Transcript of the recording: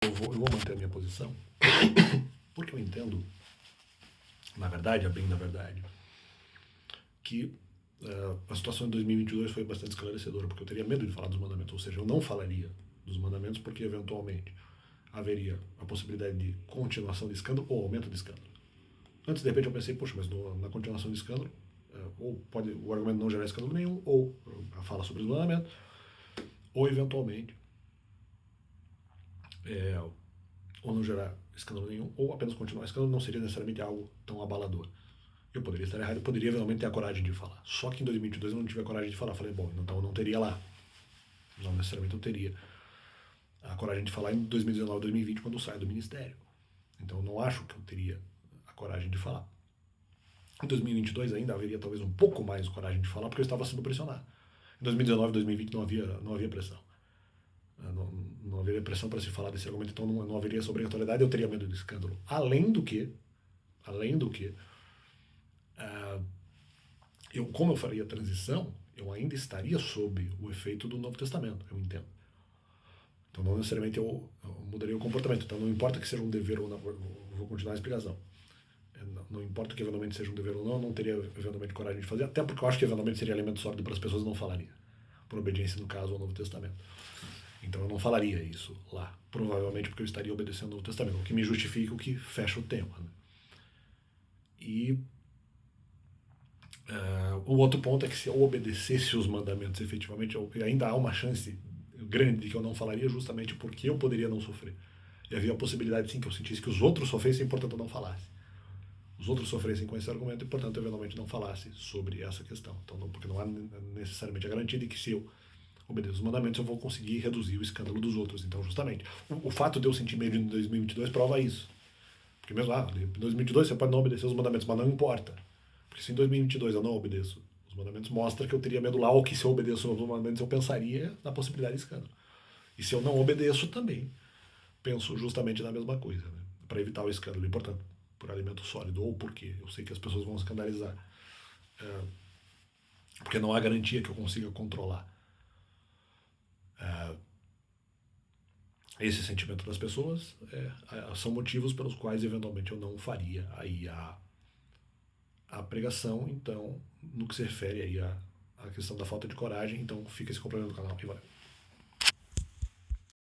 Eu vou manter a minha posição, porque eu entendo, na verdade, a bem da verdade, que a situação de 2022 foi bastante esclarecedora, porque eu teria medo de falar dos mandamentos, ou seja, eu não falaria dos mandamentos porque eventualmente haveria a possibilidade de continuação de escândalo ou aumento de escândalo. Antes, de repente, eu pensei, poxa, mas na continuação de escândalo, ou pode o argumento não gerar escândalo nenhum, ou a fala sobre os mandamentos, ou eventualmente, ou não gerar escândalo nenhum, ou apenas continuar escândalo, não seria necessariamente algo tão abalador. Eu poderia estar errado, eu poderia eventualmente ter a coragem de falar. Só que em 2022 eu não tive a coragem de falar. Falei, bom, então eu não teria lá. Não necessariamente eu teria a coragem de falar em 2019, 2020, quando eu saio do ministério. Então eu não acho que eu teria a coragem de falar. Em 2022 ainda haveria talvez um pouco mais de coragem de falar, porque eu estava sendo pressionado. Em 2019, 2020 não havia pressão. Não haveria pressão para se falar desse argumento, então não haveria essa obrigatoriedade, eu teria medo do escândalo. Além do que, como eu faria a transição, eu ainda estaria sob o efeito do Novo Testamento, eu entendo. Então não necessariamente eu mudaria o comportamento. Então não importa que seja um dever ou não, eu vou continuar a explicação. Não importa que eventualmente seja um dever ou não, eu não teria eventualmente coragem de fazer, até porque eu acho que eventualmente seria alimento sólido para as pessoas, não falaria. Por obediência, no caso, ao Novo Testamento. Então eu não falaria isso lá, provavelmente porque eu estaria obedecendo ao Novo Testamento, o que me justifica, o que fecha o tema. Né? E o outro ponto é que se eu obedecesse os mandamentos efetivamente, ainda há uma chance grande de que eu não falaria, justamente porque eu poderia não sofrer. E havia a possibilidade, sim, que eu sentisse que os outros sofressem e, portanto, eu não falasse. Os outros sofressem com esse argumento e, portanto, eventualmente não falasse sobre essa questão. Então, porque não há necessariamente a garantia de que se eu obedeço os mandamentos eu vou conseguir reduzir o escândalo dos outros. Então, justamente, o fato de eu sentir medo em 2022 prova isso. Porque mesmo, em 2022 você pode não obedecer os mandamentos, mas não importa. Porque se em 2022 eu não obedeço os mandamentos, mostra que eu teria medo lá, ou que se eu obedeço os mandamentos eu pensaria na possibilidade de escândalo. E se eu não obedeço também, penso justamente na mesma coisa, né? Para evitar o escândalo. E, portanto, por alimento sólido, ou porque eu sei que as pessoas vão escandalizar. Porque não há garantia que eu consiga controlar esse sentimento das pessoas, são motivos pelos quais eventualmente eu não faria aí a pregação. Então, no que se refere aí à questão da falta de coragem, então fica esse complemento do canal. E valeu.